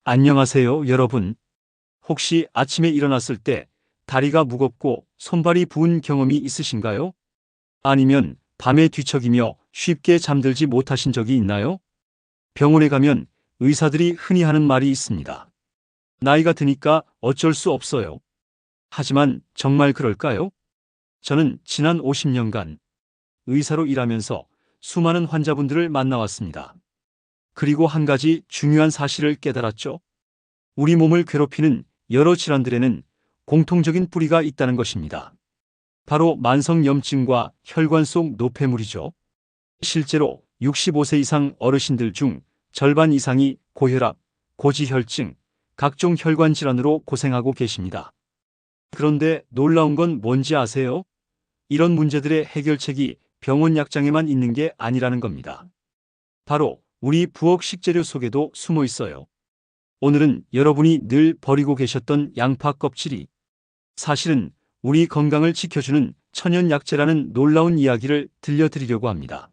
안녕하세요, 여러분. 혹시 아침에 일어났을 때 다리가 무겁고 손발이 부은 경험이 있으신가요? 아니면 밤에 뒤척이며 쉽게 잠들지 못하신 적이 있나요? 병원에 가면 의사들이 흔히 하는 말이 있습니다. 나이가 드니까 어쩔 수 없어요. 하지만 정말 그럴까요? 저는 지난 50년간 의사로 일하면서 수많은 환자분들을 만나왔습니다. 그리고 한 가지 중요한 사실을 깨달았죠. 우리 몸을 괴롭히는 여러 질환들에는 공통적인 뿌리가 있다는 것입니다. 바로 만성염증과 혈관 속 노폐물이죠. 실제로 65세 이상 어르신들 중 절반 이상이 고혈압, 고지혈증, 각종 혈관 질환으로 고생하고 계십니다. 그런데 놀라운 건 뭔지 아세요? 이런 문제들의 해결책이 병원 약장에만 있는 게 아니라는 겁니다. 바로 우리 부엌 식재료 속에도 숨어 있어요. 오늘은 여러분이 늘 버리고 계셨던 양파 껍질이 사실은 우리 건강을 지켜주는 천연 약재라는 놀라운 이야기를 들려드리려고 합니다.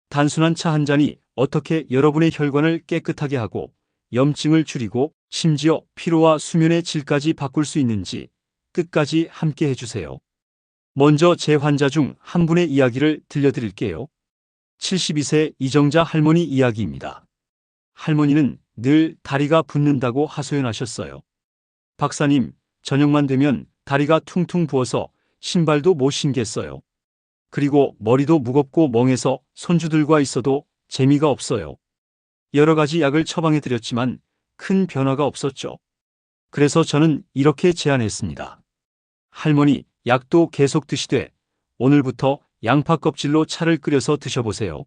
단순한 차 한 잔이 어떻게 여러분의 혈관을 깨끗하게 하고 염증을 줄이고 심지어 피로와 수면의 질까지 바꿀 수 있는지 끝까지 함께 해주세요. 먼저 제 환자 중 한 분의 이야기를 들려드릴게요. 72세 이정자 할머니 이야기입니다. 할머니는 늘 다리가 붓는다고 하소연하셨어요. 박사님, 저녁만 되면 다리가 퉁퉁 부어서 신발도 못 신겠어요. 그리고 머리도 무겁고 멍해서 손주들과 있어도 재미가 없어요. 여러 가지 약을 처방해 드렸지만 큰 변화가 없었죠. 그래서 저는 이렇게 제안했습니다. 할머니, 약도 계속 드시되 오늘부터 양파 껍질로 차를 끓여서 드셔보세요.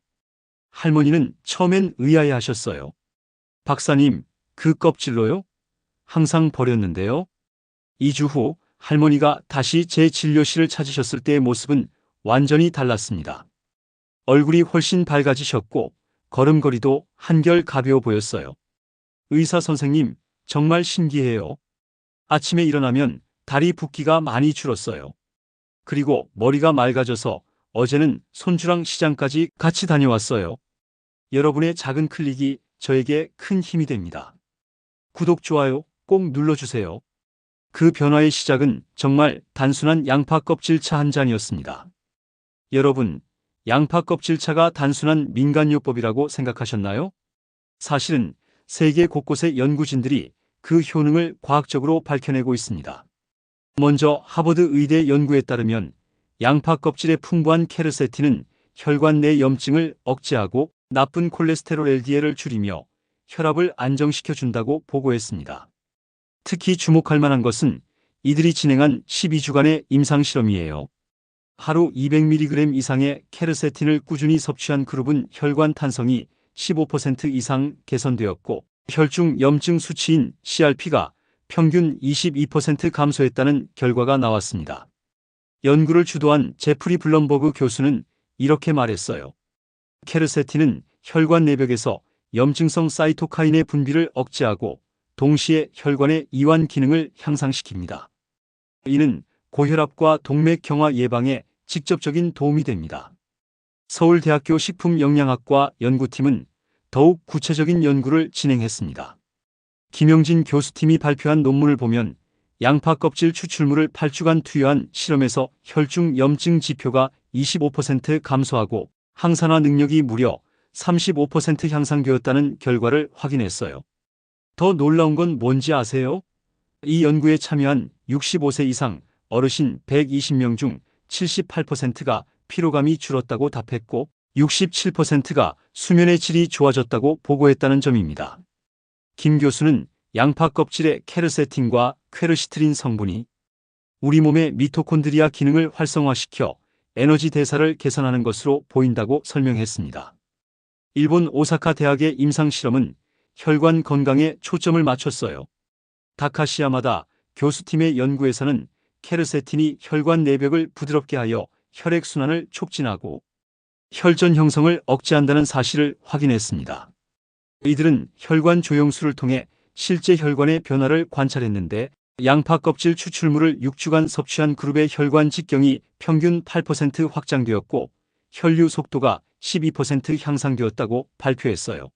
할머니는 처음엔 의아해 하셨어요. 박사님, 그 껍질로요? 항상 버렸는데요. 2주 후 할머니가 다시 제 진료실을 찾으셨을 때의 모습은 완전히 달랐습니다. 얼굴이 훨씬 밝아지셨고 걸음걸이도 한결 가벼워 보였어요. 의사 선생님, 정말 신기해요. 아침에 일어나면 다리 붓기가 많이 줄었어요. 그리고 머리가 맑아져서 어제는 손주랑 시장까지 같이 다녀왔어요. 여러분의 작은 클릭이 저에게 큰 힘이 됩니다. 구독, 좋아요 꼭 눌러주세요. 그 변화의 시작은 정말 단순한 양파 껍질 차 한 잔이었습니다. 여러분, 양파 껍질 차가 단순한 민간요법이라고 생각하셨나요? 사실은 세계 곳곳의 연구진들이 그 효능을 과학적으로 밝혀내고 있습니다. 먼저 하버드 의대 연구에 따르면 양파 껍질의 풍부한 케르세틴은 혈관 내 염증을 억제하고 나쁜 콜레스테롤 LDL을 줄이며 혈압을 안정시켜 준다고 보고했습니다. 특히 주목할 만한 것은 이들이 진행한 12주간의 임상실험이에요. 하루 200mg 이상의 케르세틴을 꾸준히 섭취한 그룹은 혈관 탄성이 15% 이상 개선되었고 혈중 염증 수치인 CRP가 평균 22% 감소했다는 결과가 나왔습니다. 연구를 주도한 제프리 블럼버그 교수는 이렇게 말했어요. 케르세틴은 혈관 내벽에서 염증성 사이토카인의 분비를 억제하고 동시에 혈관의 이완 기능을 향상시킵니다. 이는 고혈압과 동맥경화 예방에 직접적인 도움이 됩니다. 서울대학교 식품영양학과 연구팀은 더욱 구체적인 연구를 진행했습니다. 김영진 교수팀이 발표한 논문을 보면 양파 껍질 추출물을 8주간 투여한 실험에서 혈중 염증 지표가 25% 감소하고 항산화 능력이 무려 35% 향상되었다는 결과를 확인했어요. 더 놀라운 건 뭔지 아세요? 이 연구에 참여한 65세 이상 어르신 120명 중 78%가 피로감이 줄었다고 답했고 67%가 수면의 질이 좋아졌다고 보고했다는 점입니다. 김 교수는 양파 껍질의 케르세틴과 퀘르시트린 성분이 우리 몸의 미토콘드리아 기능을 활성화시켜 에너지 대사를 개선하는 것으로 보인다고 설명했습니다. 일본 오사카 대학의 임상실험은 혈관 건강에 초점을 맞췄어요. 다카시 야마다 교수팀의 연구에서는 케르세틴이 혈관 내벽을 부드럽게 하여 혈액순환을 촉진하고 혈전 형성을 억제한다는 사실을 확인했습니다. 이들은 혈관 조영술을 통해 실제 혈관의 변화를 관찰했는데 양파 껍질 추출물을 6주간 섭취한 그룹의 혈관 직경이 평균 8% 확장되었고 혈류 속도가 12% 향상되었다고 발표했어요.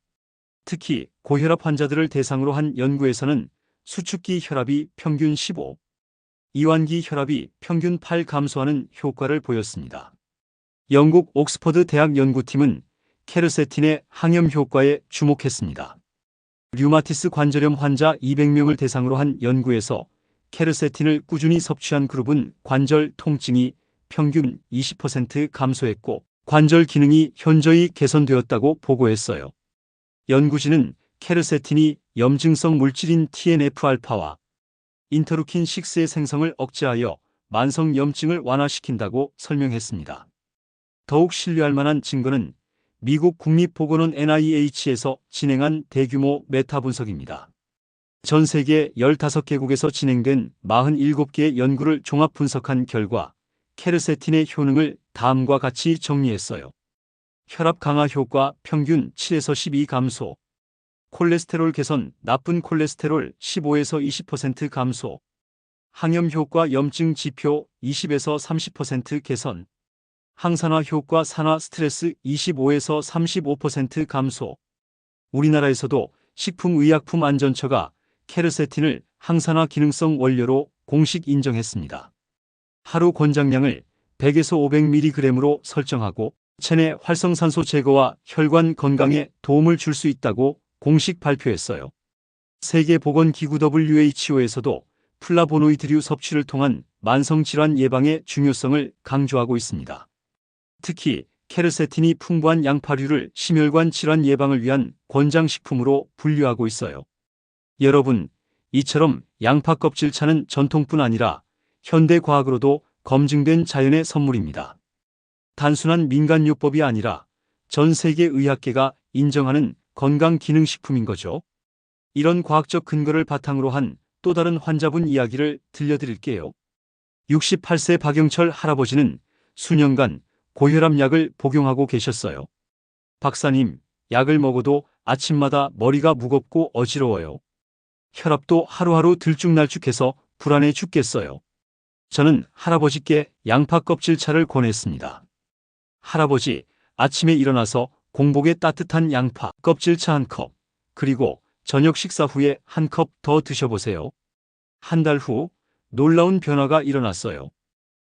특히 고혈압 환자들을 대상으로 한 연구에서는 수축기 혈압이 평균 15, 이완기 혈압이 평균 8 감소하는 효과를 보였습니다. 영국 옥스퍼드 대학 연구팀은 케르세틴의 항염 효과에 주목했습니다. 류마티스 관절염 환자 200명을 대상으로 한 연구에서 케르세틴을 꾸준히 섭취한 그룹은 관절 통증이 평균 20% 감소했고 관절 기능이 현저히 개선되었다고 보고했어요. 연구진은 케르세틴이 염증성 물질인 TNF-알파와 인터루킨6의 생성을 억제하여 만성 염증을 완화시킨다고 설명했습니다. 더욱 신뢰할 만한 증거는 미국 국립보건원 NIH에서 진행한 대규모 메타 분석입니다. 전 세계 15개국에서 진행된 47개의 연구를 종합 분석한 결과 케르세틴의 효능을 다음과 같이 정리했어요. 혈압 강화 효과 평균 7에서 12 감소, 콜레스테롤 개선 나쁜 콜레스테롤 15에서 20% 감소, 항염 효과 염증 지표 20에서 30% 개선, 항산화 효과 산화 스트레스 25에서 35% 감소. 우리나라에서도 식품의약품안전처가 케르세틴을 항산화 기능성 원료로 공식 인정했습니다. 하루 권장량을 100에서 500mg으로 설정하고 체내 활성산소 제거와 혈관 건강에 도움을 줄 수 있다고 공식 발표했어요. 세계보건기구 WHO에서도 플라보노이드류 섭취를 통한 만성질환 예방의 중요성을 강조하고 있습니다. 특히 케르세틴이 풍부한 양파류를 심혈관 질환 예방을 위한 권장식품으로 분류하고 있어요. 여러분, 이처럼 양파 껍질차는 전통뿐 아니라 현대과학으로도 검증된 자연의 선물입니다. 단순한 민간요법이 아니라 전 세계 의학계가 인정하는 건강기능식품인 거죠. 이런 과학적 근거를 바탕으로 한 또 다른 환자분 이야기를 들려드릴게요. 68세 박영철 할아버지는 수년간 고혈압 약을 복용하고 계셨어요. 박사님, 약을 먹어도 아침마다 머리가 무겁고 어지러워요. 혈압도 하루하루 들쭉날쭉해서 불안해 죽겠어요. 저는 할아버지께 양파 껍질차를 권했습니다. 할아버지, 아침에 일어나서 공복에 따뜻한 양파 껍질차 한 컵, 그리고 저녁 식사 후에 한 컵 더 드셔보세요. 한 달 후 놀라운 변화가 일어났어요.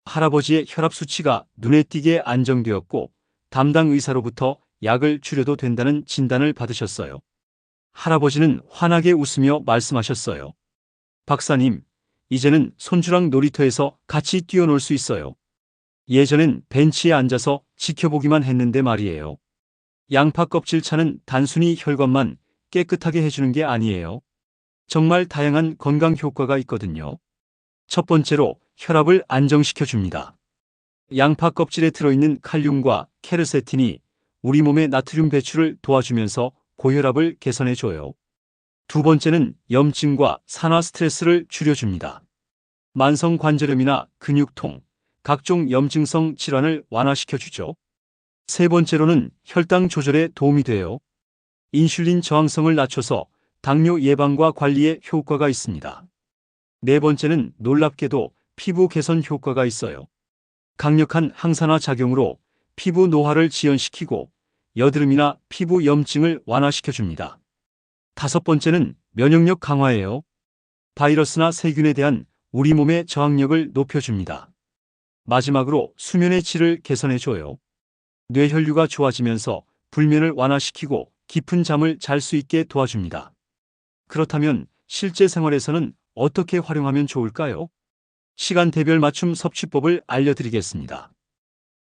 할아버지의 혈압 수치가 눈에 띄게 안정되었고 담당 의사로부터 약을 줄여도 된다는 진단을 받으셨어요. 할아버지는 환하게 웃으며 말씀하셨어요. 박사님, 이제는 손주랑 놀이터에서 같이 뛰어놀 수 있어요. 예전엔 벤치에 앉아서 지켜보기만 했는데 말이에요. 양파 껍질차는 단순히 혈관만 깨끗하게 해주는 게 아니에요. 정말 다양한 건강 효과가 있거든요. 첫 번째로 혈압을 안정시켜줍니다. 양파 껍질에 들어있는 칼륨과 케르세틴이 우리 몸의 나트륨 배출을 도와주면서 고혈압을 개선해줘요. 두 번째는 염증과 산화 스트레스를 줄여줍니다. 만성 관절염이나 근육통, 각종 염증성 질환을 완화시켜주죠. 세 번째로는 혈당 조절에 도움이 돼요. 인슐린 저항성을 낮춰서 당뇨 예방과 관리에 효과가 있습니다. 네 번째는 놀랍게도 피부 개선 효과가 있어요. 강력한 항산화 작용으로 피부 노화를 지연시키고 여드름이나 피부 염증을 완화시켜줍니다. 다섯 번째는 면역력 강화예요. 바이러스나 세균에 대한 우리 몸의 저항력을 높여줍니다. 마지막으로 수면의 질을 개선해줘요. 뇌혈류가 좋아지면서 불면을 완화시키고 깊은 잠을 잘 수 있게 도와줍니다. 그렇다면 실제 생활에서는 어떻게 활용하면 좋을까요? 시간대별 맞춤 섭취법을 알려드리겠습니다.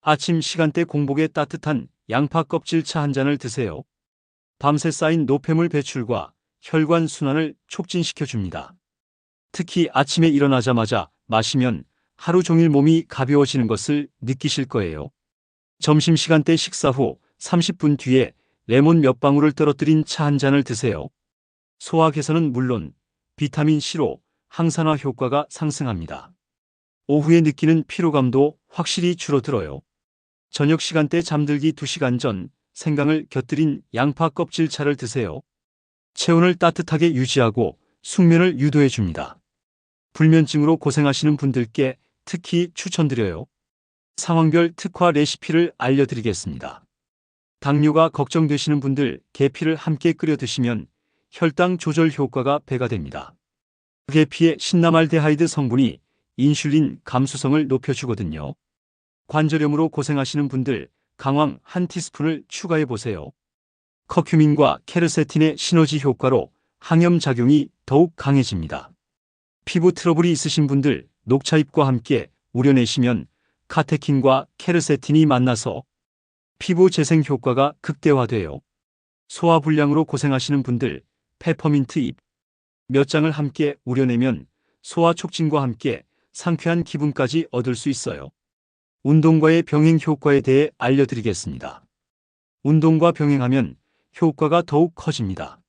아침 시간대 공복에 따뜻한 양파 껍질차 한 잔을 드세요. 밤새 쌓인 노폐물 배출과 혈관 순환을 촉진시켜줍니다. 특히 아침에 일어나자마자 마시면 하루 종일 몸이 가벼워지는 것을 느끼실 거예요. 점심시간대 식사 후 30분 뒤에 레몬 몇 방울을 떨어뜨린 차 한 잔을 드세요. 소화 개선은 물론 비타민C로 항산화 효과가 상승합니다. 오후에 느끼는 피로감도 확실히 줄어들어요. 저녁 시간대 잠들기 2시간 전 생강을 곁들인 양파 껍질차를 드세요. 체온을 따뜻하게 유지하고 숙면을 유도해 줍니다. 불면증으로 고생하시는 분들께 특히 추천드려요. 상황별 특화 레시피를 알려드리겠습니다. 당뇨가 걱정되시는 분들 계피를 함께 끓여 드시면 혈당 조절 효과가 배가 됩니다. 계피의 신나말데하이드 성분이 인슐린 감수성을 높여주거든요. 관절염으로 고생하시는 분들 강황 1티스푼을 추가해 보세요. 커큐민과 케르세틴의 시너지 효과로 항염 작용이 더욱 강해집니다. 피부 트러블이 있으신 분들 녹차잎과 함께 우려내시면 카테킨과 케르세틴이 만나서 피부 재생 효과가 극대화돼요. 소화불량으로 고생하시는 분들 페퍼민트 잎 몇 장을 함께 우려내면 소화 촉진과 함께 상쾌한 기분까지 얻을 수 있어요. 운동과의 병행 효과에 대해 알려드리겠습니다. 운동과 병행하면 효과가 더욱 커집니다.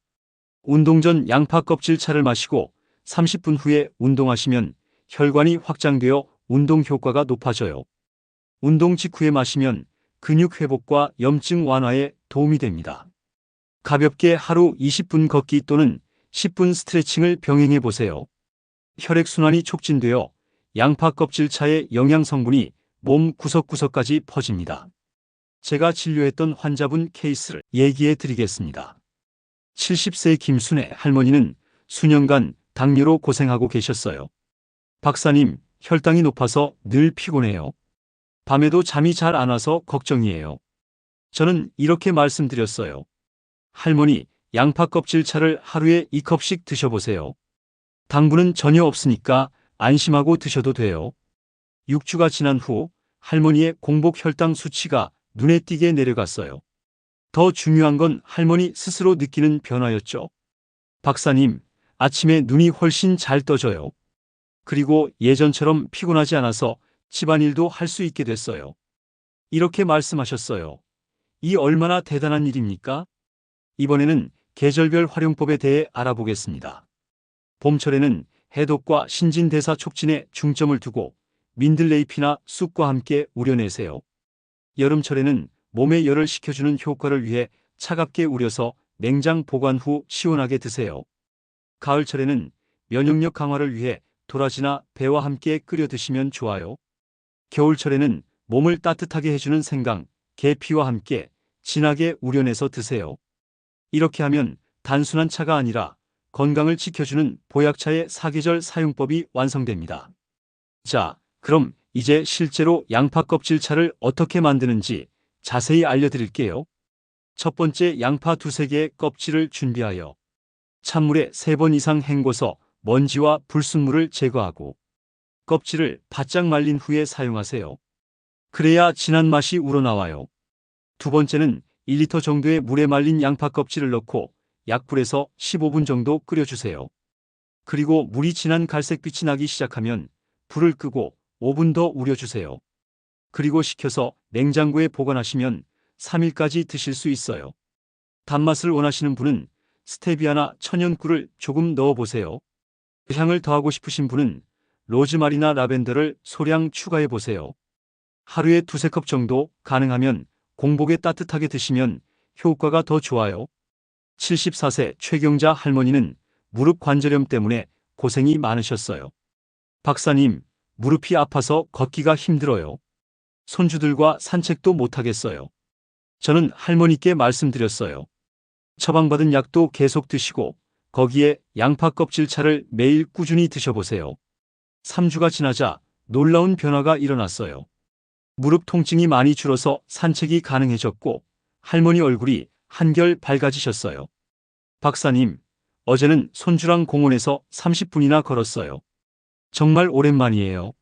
운동 전 양파 껍질 차를 마시고 30분 후에 운동하시면 혈관이 확장되어 운동 효과가 높아져요. 운동 직후에 마시면 근육 회복과 염증 완화에 도움이 됩니다. 가볍게 하루 20분 걷기 또는 10분 스트레칭을 병행해 보세요. 혈액순환이 촉진되어 양파 껍질 차의 영양 성분이 몸 구석구석까지 퍼집니다. 제가 진료했던 환자분 케이스를 얘기해 드리겠습니다. 70세 김순애 할머니는 수년간 당뇨로 고생하고 계셨어요. 박사님, 혈당이 높아서 늘 피곤해요. 밤에도 잠이 잘 안 와서 걱정이에요. 저는 이렇게 말씀드렸어요. 할머니, 양파 껍질 차를 하루에 2컵씩 드셔보세요. 당분은 전혀 없으니까 안심하고 드셔도 돼요. 6주가 지난 후 할머니의 공복 혈당 수치가 눈에 띄게 내려갔어요. 더 중요한 건 할머니 스스로 느끼는 변화였죠. 박사님, 아침에 눈이 훨씬 잘 떠져요. 그리고 예전처럼 피곤하지 않아서 집안일도 할 수 있게 됐어요. 이렇게 말씀하셨어요. 이 얼마나 대단한 일입니까? 이번에는 계절별 활용법에 대해 알아보겠습니다. 봄철에는 해독과 신진대사 촉진에 중점을 두고 민들레잎이나 쑥과 함께 우려내세요. 여름철에는 몸에 열을 식혀주는 효과를 위해 차갑게 우려서 냉장 보관 후 시원하게 드세요. 가을철에는 면역력 강화를 위해 도라지나 배와 함께 끓여 드시면 좋아요. 겨울철에는 몸을 따뜻하게 해주는 생강, 계피와 함께 진하게 우려내서 드세요. 이렇게 하면 단순한 차가 아니라 건강을 지켜주는 보약차의 사계절 사용법이 완성됩니다. 자, 그럼 이제 실제로 양파 껍질 차를 어떻게 만드는지 자세히 알려드릴게요. 첫 번째, 양파 2-3개의 껍질을 준비하여 찬물에 3번 이상 헹궈서 먼지와 불순물을 제거하고 껍질을 바짝 말린 후에 사용하세요. 그래야 진한 맛이 우러나와요. 두 번째는 1리터 정도의 물에 말린 양파 껍질을 넣고 약불에서 15분 정도 끓여주세요. 그리고 물이 진한 갈색빛이 나기 시작하면 불을 끄고 5분 더 우려주세요. 그리고 식혀서 냉장고에 보관하시면 3일까지 드실 수 있어요. 단맛을 원하시는 분은 스테비아나 천연꿀을 조금 넣어보세요. 향을 더하고 싶으신 분은 로즈마리나 라벤더를 소량 추가해 보세요. 하루에 2-3컵 정도, 가능하면 공복에 따뜻하게 드시면 효과가 더 좋아요. 74세 최경자 할머니는 무릎 관절염 때문에 고생이 많으셨어요. 박사님, 무릎이 아파서 걷기가 힘들어요. 손주들과 산책도 못하겠어요. 저는 할머니께 말씀드렸어요. 처방받은 약도 계속 드시고 거기에 양파 껍질 차를 매일 꾸준히 드셔보세요. 3주가 지나자 놀라운 변화가 일어났어요. 무릎 통증이 많이 줄어서 산책이 가능해졌고 할머니 얼굴이 한결 밝아지셨어요. 박사님, 어제는 손주랑 공원에서 30분이나 걸었어요. 정말 오랜만이에요.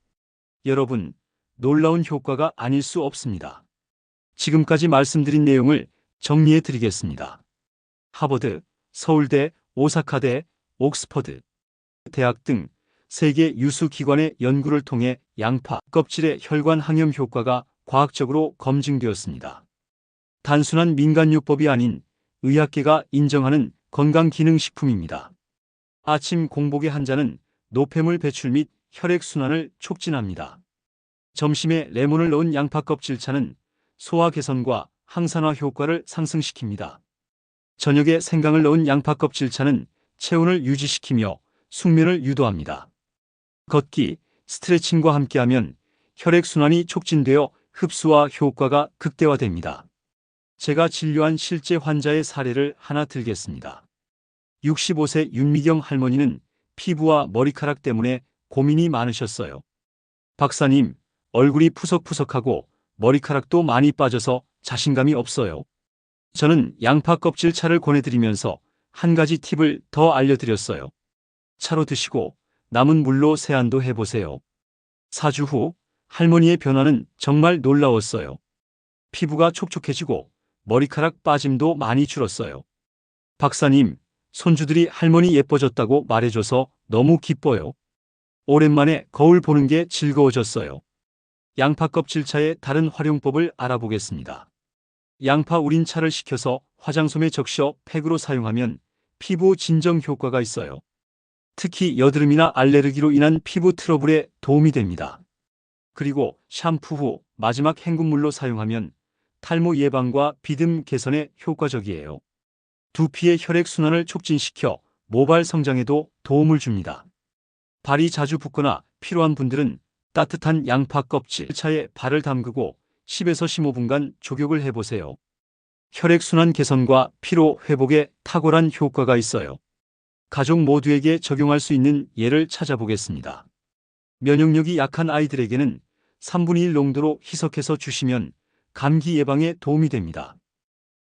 여러분, 놀라운 효과가 아닐 수 없습니다. 지금까지 말씀드린 내용을 정리해 드리겠습니다. 하버드, 서울대, 오사카대, 옥스퍼드 대학 등 세계 유수 기관의 연구를 통해 양파 껍질의 혈관 항염 효과가 과학적으로 검증되었습니다. 단순한 민간요법이 아닌 의학계가 인정하는 건강기능식품입니다. 아침 공복에 한 잔은 노폐물 배출 및 혈액순환을 촉진합니다. 점심에 레몬을 넣은 양파 껍질차는 소화 개선과 항산화 효과를 상승시킵니다. 저녁에 생강을 넣은 양파 껍질차는 체온을 유지시키며 숙면을 유도합니다. 걷기, 스트레칭과 함께하면 혈액순환이 촉진되어 흡수와 효과가 극대화됩니다. 제가 진료한 실제 환자의 사례를 하나 들겠습니다. 65세 윤미경 할머니는 피부와 머리카락 때문에 고민이 많으셨어요. 박사님, 얼굴이 푸석푸석하고 머리카락도 많이 빠져서 자신감이 없어요. 저는 양파 껍질 차를 권해드리면서 한 가지 팁을 더 알려드렸어요. 차로 드시고 남은 물로 세안도 해보세요. 4주 후 할머니의 변화는 정말 놀라웠어요. 피부가 촉촉해지고 머리카락 빠짐도 많이 줄었어요. 박사님, 손주들이 할머니 예뻐졌다고 말해줘서 너무 기뻐요. 오랜만에 거울 보는 게 즐거워졌어요. 양파 껍질차의 다른 활용법을 알아보겠습니다. 양파 우린 차를 식혀서 화장솜에 적셔 팩으로 사용하면 피부 진정 효과가 있어요. 특히 여드름이나 알레르기로 인한 피부 트러블에 도움이 됩니다. 그리고 샴푸 후 마지막 헹굼물로 사용하면 탈모 예방과 비듬 개선에 효과적이에요. 두피의 혈액순환을 촉진시켜 모발 성장에도 도움을 줍니다. 발이 자주 붓거나 피로한 분들은 따뜻한 양파 껍질 차에 발을 담그고 10에서 15분간 족욕을 해보세요. 혈액순환 개선과 피로 회복에 탁월한 효과가 있어요. 가족 모두에게 적용할 수 있는 예를 찾아보겠습니다. 면역력이 약한 아이들에게는 3분의 1 농도로 희석해서 주시면 감기 예방에 도움이 됩니다.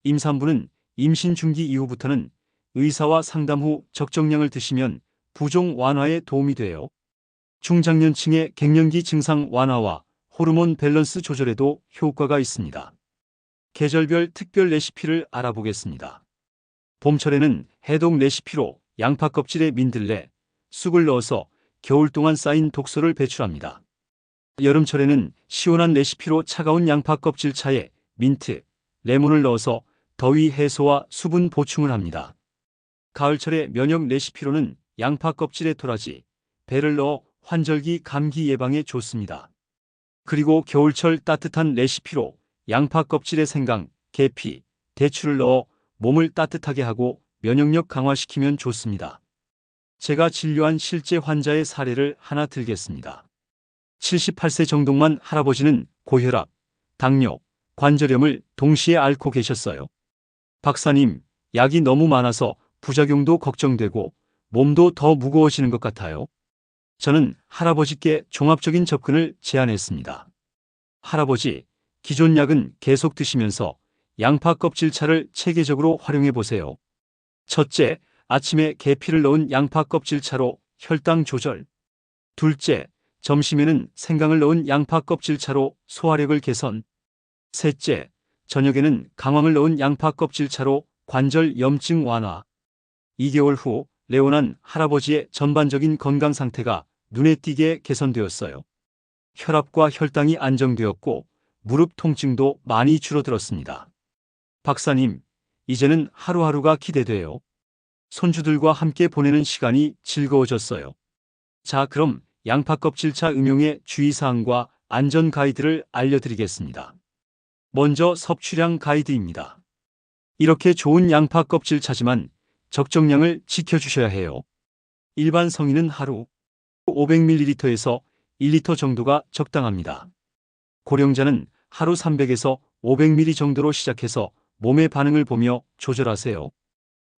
임산부는 임신 중기 이후부터는 의사와 상담 후 적정량을 드시면 부종 완화에 도움이 돼요. 중장년층의 갱년기 증상 완화와 호르몬 밸런스 조절에도 효과가 있습니다. 계절별 특별 레시피를 알아보겠습니다. 봄철에는 해독 레시피로 양파 껍질에 민들레, 쑥을 넣어서 겨울 동안 쌓인 독소를 배출합니다. 여름철에는 시원한 레시피로 차가운 양파 껍질 차에 민트, 레몬을 넣어서 더위 해소와 수분 보충을 합니다. 가을철에 면역 레시피로는 양파 껍질에 도라지, 배를 넣어 환절기 감기 예방에 좋습니다. 그리고 겨울철 따뜻한 레시피로 양파 껍질에 생강, 계피, 대추를 넣어 몸을 따뜻하게 하고 면역력 강화시키면 좋습니다. 제가 진료한 실제 환자의 사례를 하나 들겠습니다. 78세 정동만 할아버지는 고혈압, 당뇨, 관절염을 동시에 앓고 계셨어요. 박사님, 약이 너무 많아서 부작용도 걱정되고 몸도 더 무거워지는 것 같아요. 저는 할아버지께 종합적인 접근을 제안했습니다. 할아버지, 기존 약은 계속 드시면서 양파 껍질차를 체계적으로 활용해 보세요. 첫째, 아침에 계피를 넣은 양파 껍질차로 혈당 조절. 둘째, 점심에는 생강을 넣은 양파 껍질차로 소화력을 개선. 셋째, 저녁에는 강황을 넣은 양파 껍질차로 관절 염증 완화. 2개월 후 레오난 할아버지의 전반적인 건강 상태가 눈에 띄게 개선되었어요. 혈압과 혈당이 안정되었고 무릎 통증도 많이 줄어들었습니다. 박사님, 이제는 하루하루가 기대돼요. 손주들과 함께 보내는 시간이 즐거워졌어요. 자, 그럼 양파 껍질차 응용의 주의사항과 안전 가이드를 알려드리겠습니다. 먼저 섭취량 가이드입니다. 이렇게 좋은 양파 껍질차지만 적정량을 지켜주셔야 해요. 일반 성인은 하루 500ml에서 1리터 정도가 적당합니다. 고령자는 하루 300에서 500ml 정도로 시작해서 몸의 반응을 보며 조절하세요.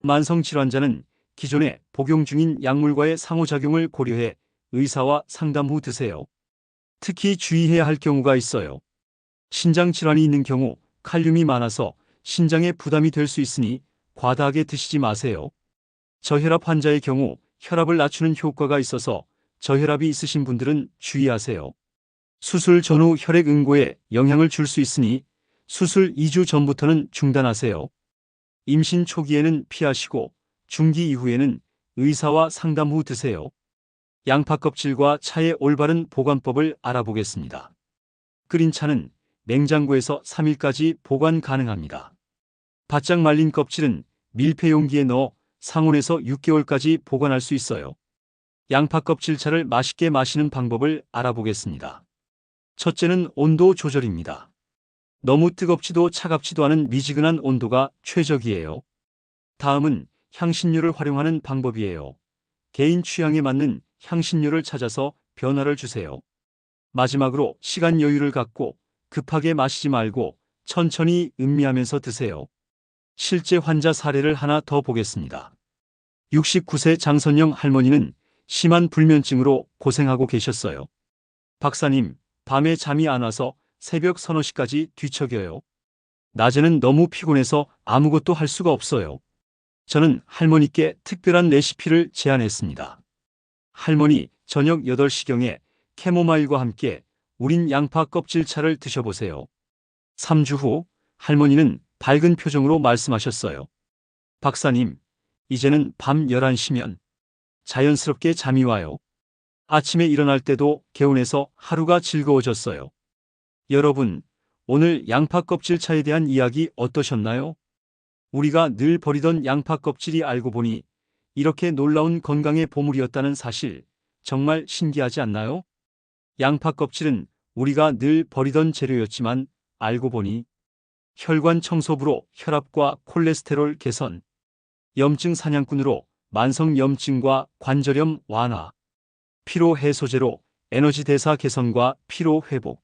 만성질환자는 기존에 복용 중인 약물과의 상호작용을 고려해 의사와 상담 후 드세요. 특히 주의해야 할 경우가 있어요. 신장 질환이 있는 경우 칼륨이 많아서 신장에 부담이 될 수 있으니 과다하게 드시지 마세요. 저혈압 환자의 경우 혈압을 낮추는 효과가 있어서 저혈압이 있으신 분들은 주의하세요. 수술 전후 혈액 응고에 영향을 줄 수 있으니 수술 2주 전부터는 중단하세요. 임신 초기에는 피하시고 중기 이후에는 의사와 상담 후 드세요. 양파 껍질과 차의 올바른 보관법을 알아보겠습니다. 끓인 차는 냉장고에서 3일까지 보관 가능합니다. 바짝 말린 껍질은 밀폐 용기에 넣어 상온에서 6개월까지 보관할 수 있어요. 양파 껍질차를 맛있게 마시는 방법을 알아보겠습니다. 첫째는 온도 조절입니다. 너무 뜨겁지도 차갑지도 않은 미지근한 온도가 최적이에요. 다음은 향신료를 활용하는 방법이에요. 개인 취향에 맞는 향신료를 찾아서 변화를 주세요. 마지막으로 시간 여유를 갖고 급하게 마시지 말고 천천히 음미하면서 드세요. 실제 환자 사례를 하나 더 보겠습니다. 69세 장선영 할머니는 심한 불면증으로 고생하고 계셨어요. 박사님, 밤에 잠이 안 와서 새벽 서너 시까지 뒤척여요. 낮에는 너무 피곤해서 아무것도 할 수가 없어요. 저는 할머니께 특별한 레시피를 제안했습니다. 할머니, 저녁 8시경에 캐모마일과 함께 우린 양파 껍질차를 드셔보세요. 3주 후 할머니는 밝은 표정으로 말씀하셨어요. 박사님, 이제는 밤 11시면 자연스럽게 잠이 와요. 아침에 일어날 때도 개운해서 하루가 즐거워졌어요. 여러분, 오늘 양파 껍질차에 대한 이야기 어떠셨나요? 우리가 늘 버리던 양파 껍질이 알고 보니 이렇게 놀라운 건강의 보물이었다는 사실, 정말 신기하지 않나요? 양파 껍질은 우리가 늘 버리던 재료였지만 알고 보니 혈관 청소부로 혈압과 콜레스테롤 개선, 염증 사냥꾼으로 만성염증과 관절염 완화, 피로 해소제로 에너지 대사 개선과 피로 회복,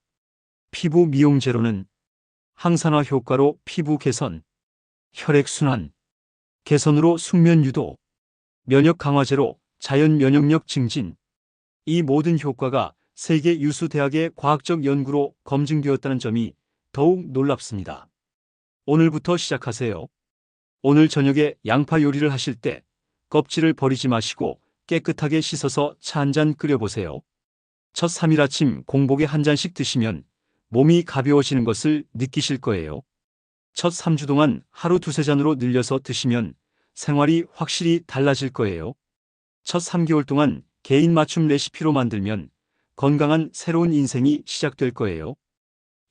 피부 미용제로는 항산화 효과로 피부 개선, 혈액순환 개선으로 숙면 유도, 면역 강화제로 자연 면역력 증진, 이 모든 효과가 세계 유수 대학의 과학적 연구로 검증되었다는 점이 더욱 놀랍습니다. 오늘부터 시작하세요. 오늘 저녁에 양파 요리를 하실 때 껍질을 버리지 마시고 깨끗하게 씻어서 차 한 잔 끓여보세요. 첫 3일 아침 공복에 한 잔씩 드시면 몸이 가벼워지는 것을 느끼실 거예요. 첫 3주 동안 하루 두세 잔으로 늘려서 드시면 생활이 확실히 달라질 거예요. 첫 3개월 동안 개인 맞춤 레시피로 만들면 건강한 새로운 인생이 시작될 거예요.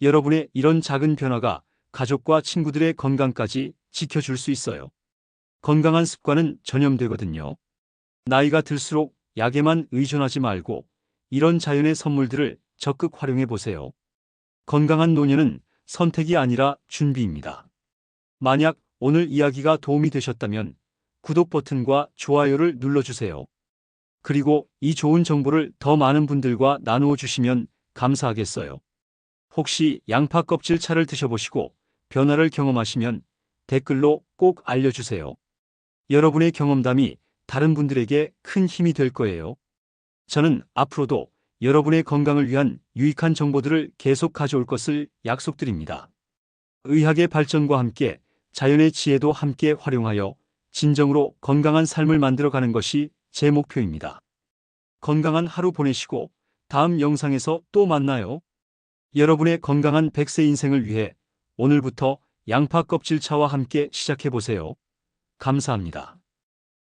여러분의 이런 작은 변화가 가족과 친구들의 건강까지 지켜줄 수 있어요. 건강한 습관은 전염되거든요. 나이가 들수록 약에만 의존하지 말고 이런 자연의 선물들을 적극 활용해 보세요. 건강한 노년은 선택이 아니라 준비입니다. 만약 오늘 이야기가 도움이 되셨다면 구독 버튼과 좋아요를 눌러주세요. 그리고 이 좋은 정보를 더 많은 분들과 나누어 주시면 감사하겠어요. 혹시 양파 껍질 차를 드셔보시고 변화를 경험하시면 댓글로 꼭 알려주세요. 여러분의 경험담이 다른 분들에게 큰 힘이 될 거예요. 저는 앞으로도 여러분의 건강을 위한 유익한 정보들을 계속 가져올 것을 약속드립니다. 의학의 발전과 함께 자연의 지혜도 함께 활용하여 진정으로 건강한 삶을 만들어가는 것이 제 목표입니다. 건강한 하루 보내시고 다음 영상에서 또 만나요. 여러분의 건강한 100세 인생을 위해 오늘부터 양파 껍질차와 함께 시작해보세요. 감사합니다.